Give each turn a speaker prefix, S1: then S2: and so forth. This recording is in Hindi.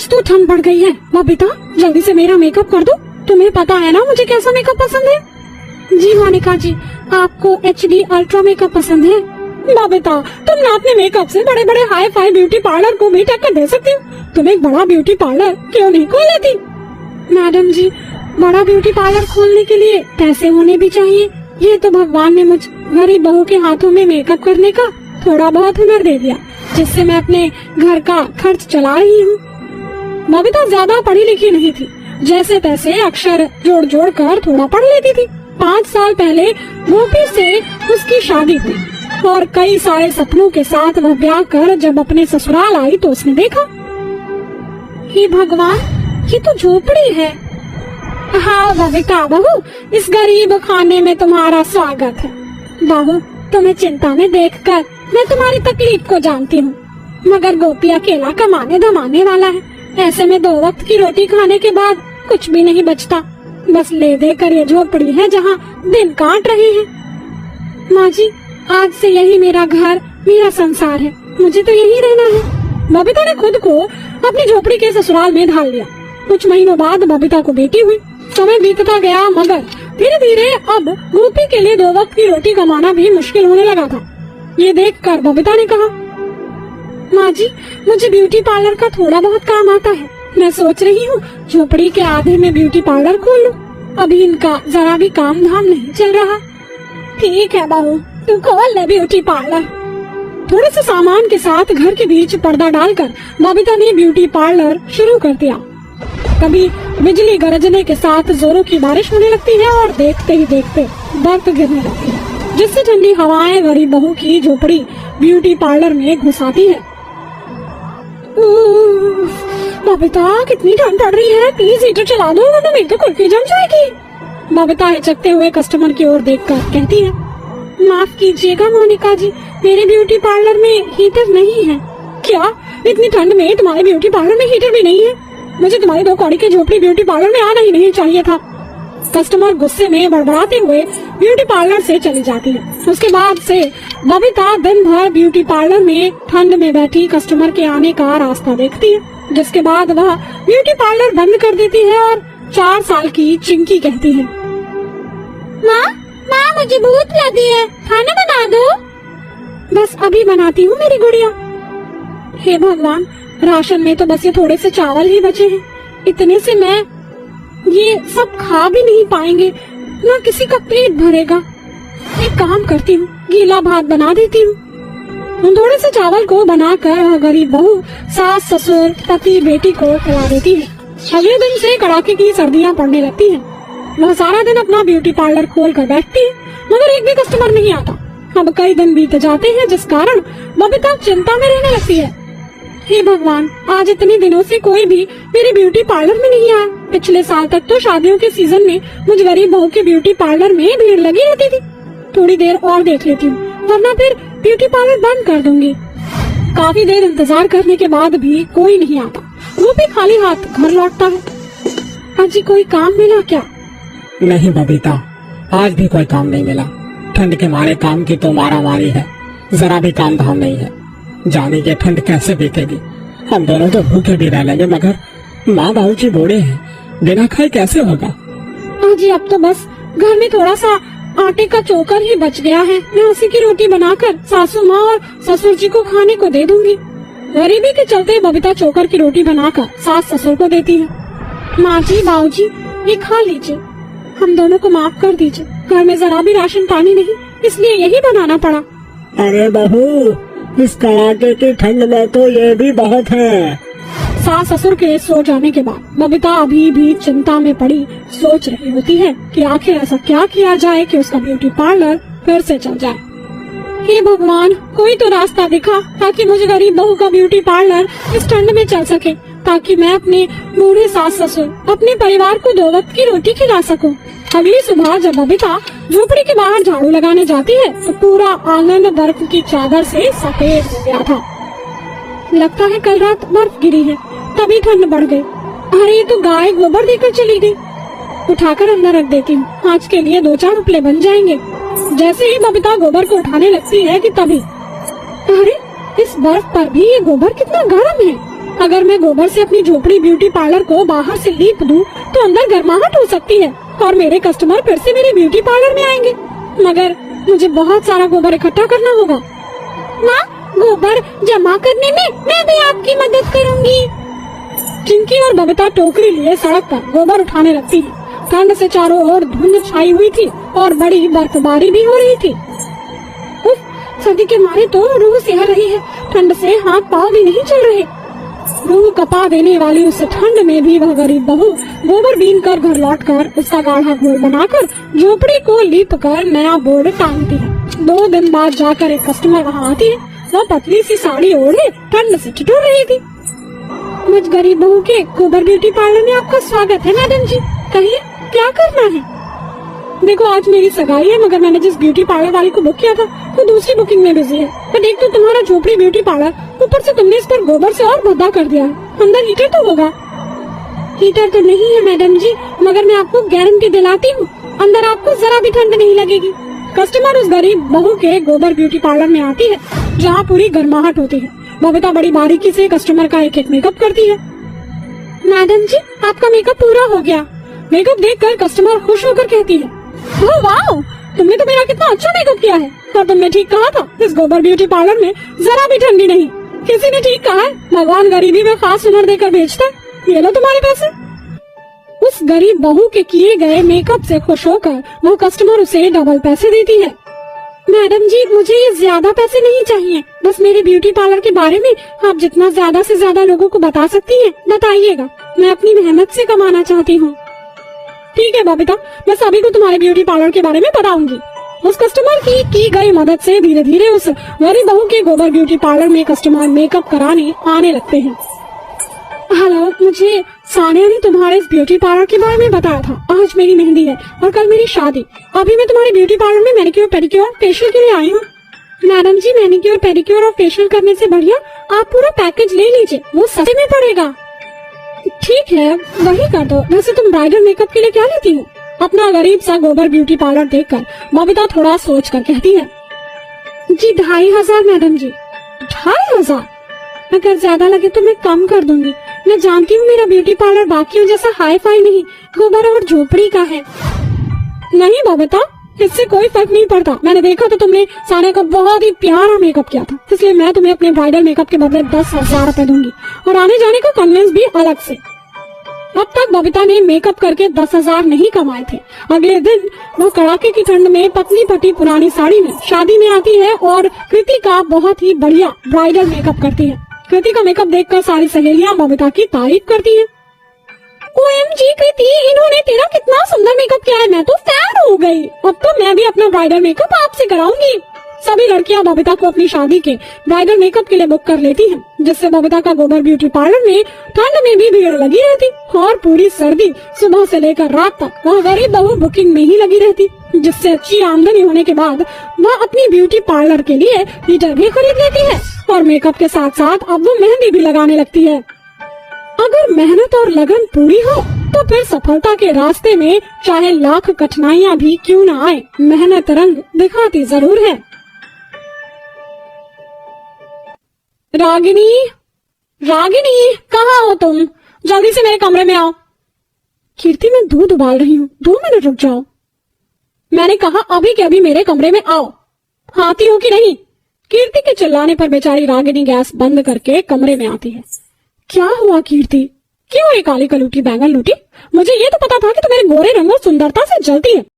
S1: आज तो ठंड बढ़ गई है। बबीता जल्दी से मेरा मेकअप कर दो। तुम्हें पता है ना मुझे कैसा मेकअप पसंद है। जी मोनिका जी, आपको HD अल्ट्रा मेकअप पसंद है। बबीता तुम ना अपने मेकअप से बड़े बड़े हाई फाई ब्यूटी पार्लर को भी टक्कर दे सकती हो। तुम एक बड़ा ब्यूटी पार्लर क्यों नहीं खोल लेती। मैडम जी, बड़ा ब्यूटी पार्लर खोलने के लिए पैसे होने भी चाहिए। ये तो भगवान ने मुझ गरीब बहू के हाथों में मेकअप करने का थोड़ा बहुत हुनर दे दिया, जिससे मैं अपने घर का खर्च चला रही हूँ। बबीता ज्यादा पढ़ी लिखी नहीं थी, जैसे तैसे अक्षर जोड़ जोड़ कर थोड़ा पढ़ लेती थी। 5 साल पहले गोपी से उसकी शादी हुई और कई सारे सपनों के साथ वह ब्याह कर जब अपने ससुराल आई तो उसने देखा, हे भगवान, ये तो झोपड़ी है। हाँ बबीता बहू, इस गरीब खाने में तुम्हारा स्वागत है। बहू, तुम्हें चिंता में देखकर मैं तुम्हारी तकलीफ को जानती हूँ, मगर गोपी अकेला कमाने धमाने वाला है। ऐसे में 2 वक्त की रोटी खाने के बाद कुछ भी नहीं बचता। बस ले दे कर ये झोपड़ी है जहाँ दिन काट रहे हैं। माँ जी, आज से यही मेरा घर, मेरा संसार है, मुझे तो यही रहना है। बबीता ने खुद को अपनी झोपड़ी के ससुराल में ढाल लिया। कुछ महीनों बाद बबीता को बेटी हुई। समय बीतता गया, मगर धीरे धीरे अब गोपी के लिए 2 वक्त की रोटी कमाना भी मुश्किल होने लगा था। ये देखकर बबीता ने कहा, माँ जी, मुझे ब्यूटी पार्लर का थोड़ा बहुत काम आता है। मैं सोच रही हूँ झोपड़ी के आधे में ब्यूटी पार्लर खोल लूं। अभी इनका जरा भी काम धाम नहीं चल रहा। ठीक है बहू, तू खोल ले ब्यूटी पार्लर। थोड़े से सामान के साथ घर के बीच पर्दा डालकर बबीता ने ब्यूटी पार्लर शुरू कर दिया। कभी बिजली गरजने के साथ जोरों की बारिश होने लगती है और देखते ही देखते बर्फ गिरने लगती है, जिससे ठंडी हवाएं गरीब बहू की झोपड़ी ब्यूटी पार्लर में घुस आती है। बबीता, कितनी ठंड पड़ रही है, प्लीज हीटर चला दो वरना मेरी तो कुल्फी जम जाएगी। बबीता हिचकते हुए कस्टमर की ओर देखकर कहती है, माफ कीजिएगा मोनिका जी, मेरे ब्यूटी पार्लर में हीटर नहीं है। क्या इतनी ठंड में तुम्हारे ब्यूटी पार्लर में हीटर भी नहीं है? मुझे तुम्हारी 2 कौड़ी की झोपड़ी ब्यूटी पार्लर में आना ही नहीं चाहिए था। कस्टमर गुस्से में बड़बड़ाते हुए ब्यूटी पार्लर से चली जाती है। उसके बाद से बबीता दिन भर ब्यूटी पार्लर में ठंड में बैठी कस्टमर के आने का रास्ता देखती है, जिसके बाद वह ब्यूटी पार्लर बंद कर देती है और 4 साल की चिंकी कहती है, माँ मुझे भूख लगी है, खाना बना दो। बस अभी बनाती हूँ मेरी गुड़िया। हे भगवान, राशन में तो बस ये थोड़े से चावल ही बचे हैं। इतने से मैं ये सब खा भी नहीं पाएंगे, ना किसी का पेट भरेगा। एक काम करती हूँ, गीला भात बना देती हूँ। थोड़े से चावल को बनाकर गरीब बहू सास ससुर पति बेटी को खिला देती है। अगले दिन से कड़ाके की सर्दियाँ पड़ने लगती हैं। वह सारा दिन अपना ब्यूटी पार्लर खोल कर बैठती है, मगर एक भी कस्टमर नहीं आता। अब कई दिन बीत जाते हैं, जिस कारण बबीता चिंता में रहने लगती है। हे भगवान, आज इतने दिनों से कोई भी मेरे ब्यूटी पार्लर में नहीं आया। पिछले साल तक तो शादियों के सीजन में मुझ गरीब बहू के ब्यूटी पार्लर में भीड़ लगी रहती थी। थोड़ी देर और देख लेती हूँ, वरना फिर ब्यूटी पार्लर बंद कर दूंगी। काफी देर इंतजार करने के बाद भी कोई नहीं आता। वो भी खाली हाथ घर लौटता है। अजी, कोई काम मिला क्या?
S2: नहीं बबीता, आज भी कोई काम नहीं मिला। ठंड के मारे काम की तो मारा मारी है, जरा भी काम धाम नहीं है। जाने की ठंड कैसे बीतेगी। हम दोनों तो भूखे भी रह लेंगे, मगर माँ बाबू जी बूढ़े हैं, बिना खाए कैसे होगा।
S1: अजी, अब तो बस घर में थोड़ा सा आटे का चोकर ही बच गया है। मैं उसी की रोटी बनाकर सासू माँ और ससुर जी को खाने को दे दूंगी। गरीबी के चलते बबीता चोकर की रोटी बनाकर सास ससुर को देती है। माँ जी, बाबू जी, ये खा लीजिए, हम दोनों को माफ कर दीजिए। घर में जरा भी राशन पानी नहीं, इसलिए यही बनाना पड़ा।
S2: अरे बहू, इस कड़ाके की ठंड में तो ये भी बहुत है।
S1: सास ससुर के सो जाने के बाद बबीता अभी भी चिंता में पड़ी सोच रही होती है कि आखिर ऐसा क्या किया जाए कि उसका ब्यूटी पार्लर फिर से चल जाए। हे भगवान, कोई तो रास्ता दिखा ताकि मुझे गरीब बहू का ब्यूटी पार्लर इस ठंड में चल सके, ताकि मैं अपने बूढ़े सास ससुर अपने परिवार को 2 वक्त की रोटी खिला सकूं। अगली सुबह जब बबीता झोपड़ी के बाहर झाड़ू लगाने जाती है तो पूरा आंगन बर्फ की चादर से सफेद हो गया था। लगता है कल रात बर्फ गिरी है, तभी ठंड बढ़ गई। अरे, ये तो गाय गोबर देकर चली गई। उठाकर अंदर रख देती हूँ, आज के लिए 2-4 उपले बन जाएंगे। जैसे ही बबीता गोबर को उठाने लगती है कि तभी, अरे, इस बर्फ पर भी ये गोबर कितना गर्म है। अगर मैं गोबर से अपनी झोपड़ी ब्यूटी पार्लर को बाहर से लीप दूं, तो अंदर गर्माहट हो सकती है और मेरे कस्टमर फिर से मेरे ब्यूटी पार्लर में आएंगे। मगर मुझे बहुत सारा गोबर इकट्ठा करना होगा। माँ, गोबर जमा करने में मैं भी आपकी मदद करूंगी। चिंकी और बबीता टोकरी लिए सड़क पर गोबर उठाने लगती है। ठंड से चारों ओर धुंध छाई हुई थी और बड़ी बर्फबारी भी हो रही थी। उफ, सर्दी के मारे तो रूह सिहर रही है। ठंड से हाथ पाँव भी नहीं चल रहे। रूह कपा देने वाली उस ठंड में भी वह गरीब बहू गोबर बीन कर घर लौट कर उसका गाढ़ा घोल बनाकर झोपड़ी को लीप कर नया बोर्ड टांगती है। 2 दिन बाद जाकर एक कस्टमर वहाँ आती है। वह पतली सी साड़ी ओढ़े ठंड से ठिठुर रही थी। मुझ गरीब बहू के गोबर ब्यूटी पार्लर में आपका स्वागत है मैडम जी। कहिए क्या करना है? देखो, आज मेरी सगाई है, मगर मैंने जिस ब्यूटी पार्लर वाली को बुक किया था वो दूसरी बुकिंग में बिजी है। पर एक तो तुम्हारा झोपड़ी ब्यूटी पार्लर, ऊपर से तुमने इस पर गोबर से और भद्दा कर दिया है। अंदर हीटर तो होगा? हीटर तो नहीं है मैडम जी, मगर मैं आपको गारंटी दिलाती हूँ, अंदर आपको जरा भी ठंड नहीं लगेगी। कस्टमर उस गरीब बहू के गोबर ब्यूटी पार्लर में आती है, जहाँ पूरी गर्माहट होती है। बबीता बड़ी बारीकी से कस्टमर का एक एक मेकअप करती है। मैडम जी, आपका मेकअप पूरा हो गया। मेकअप देखकर कस्टमर खुश होकर कहती है, ओह वाओ, तुमने तो मेरा कितना अच्छा मेकअप किया है। और तुमने ठीक कहा था, इस गोबर ब्यूटी पार्लर में जरा भी ठंडी नहीं। किसी ने ठीक कहा है, भगवान गरीबी में खास हुनर देकर भेजता है। ये लो तुम्हारे पैसे। उस गरीब बहू के किए गए मेकअप से खुश होकर वो कस्टमर उसे डबल पैसे देती है। मैडम जी, मुझे ये ज्यादा पैसे नहीं चाहिए, बस मेरे ब्यूटी पार्लर के बारे में आप जितना ज्यादा से ज्यादा लोगों को बता सकती हैं, बताइएगा। मैं अपनी मेहनत से कमाना चाहती हूँ। ठीक है बबीता, मैं सभी को तुम्हारे ब्यूटी पार्लर के बारे में बताऊंगी। उस कस्टमर की गई मदद से धीरे धीरे उस गरीब बहू के गोबर ब्यूटी पार्लर में कस्टमर मेकअप कराने आने लगते हैं। हेलो, मुझे सानिया ने तुम्हारे इस ब्यूटी पार्लर के बारे में बताया था। आज मेरी मेहंदी है और कल मेरी शादी। अभी मैं तुम्हारे ब्यूटी पार्लर में मैनिक्योर पेडिक्योर फेशियल के लिए आई हूँ। मैडम जी, मैनिक्योर पेडिक्योर और फेशियल करने से बढ़िया आप पूरा पैकेज ले लीजिए, वो सस्ते में पड़ेगा। ठीक है, वही कर दो। वैसे तुम ब्राइडल मेकअप के लिए क्या लेती हो? अपना गरीब सा गोबर ब्यूटी पार्लर देखकर बबीता थोड़ा सोच कर कहती है, जी 2500 मैडम जी। 2500? अगर ज्यादा लगे तो मैं कम कर दूंगी। मैं जानती हूँ मेरा ब्यूटी पार्लर बाकियों जैसा हाई फाई नहीं, गोबर और झोपड़ी का है। नहीं बबीता, इससे कोई फर्क नहीं पड़ता। मैंने देखा तो तुमने सानिया का बहुत ही प्यारा मेकअप किया था, इसलिए मैं तुम्हें अपने ब्राइडल मेकअप के बदले 10,000 रुपए दूंगी और आने जाने का कन्वेंस भी अलग से। अब तक बबीता ने मेकअप करके 10,000 नहीं कमाए थे। अगले दिन वो कड़ाके की ठंड में पतली फटी पुरानी साड़ी में शादी में आती है और कृति का बहुत ही बढ़िया ब्राइडल मेकअप करती है। कृति का मेकअप देखकर सारी सहेलियां बबीता की तारीफ करती हैं। OMG कृति, इन्होंने तेरा कितना सुंदर मेकअप किया है, मैं तो फैन हो गई। अब तो मैं भी अपना ब्राइडल मेकअप आपसे कराऊंगी। सभी लड़कियां बबीता को अपनी शादी के ब्राइडल मेकअप के लिए बुक कर लेती हैं, जिससे बबीता का गोबर ब्यूटी पार्लर में ठंड में भी भीड़ लगी रहती और पूरी सर्दी सुबह से लेकर रात तक वह गरीब बहू बुकिंग में ही लगी रहती, जिससे अच्छी आमदनी होने के बाद वह अपनी ब्यूटी पार्लर के लिए हीटर भी खरीद लेती है और मेकअप के साथ साथ अब वो मेहंदी भी लगाने लगती है। अगर मेहनत और लगन पूरी हो तो फिर सफलता के रास्ते में चाहे लाख कठिनाइयां भी क्यों न आए, मेहनत रंग दिखाती जरूर है। रागिनी, रागिनी, कहाँ हो तुम? जल्दी से मेरे कमरे में आओ। कीर्ति, मैं दूध उबाल रही हूँ, 2 मिनट रुक जाओ। मैंने कहा अभी के अभी मेरे कमरे में आओ। आती हो कि नहीं? कीर्ति के चिल्लाने पर बेचारी रागिनी गैस बंद करके कमरे में आती है। क्या हुआ कीर्ति? क्यों ये काली कलूटी बैंगन लूटी? मुझे ये तो पता था कि तुम्हारे गोरे रंग और सुंदरता से जलती है।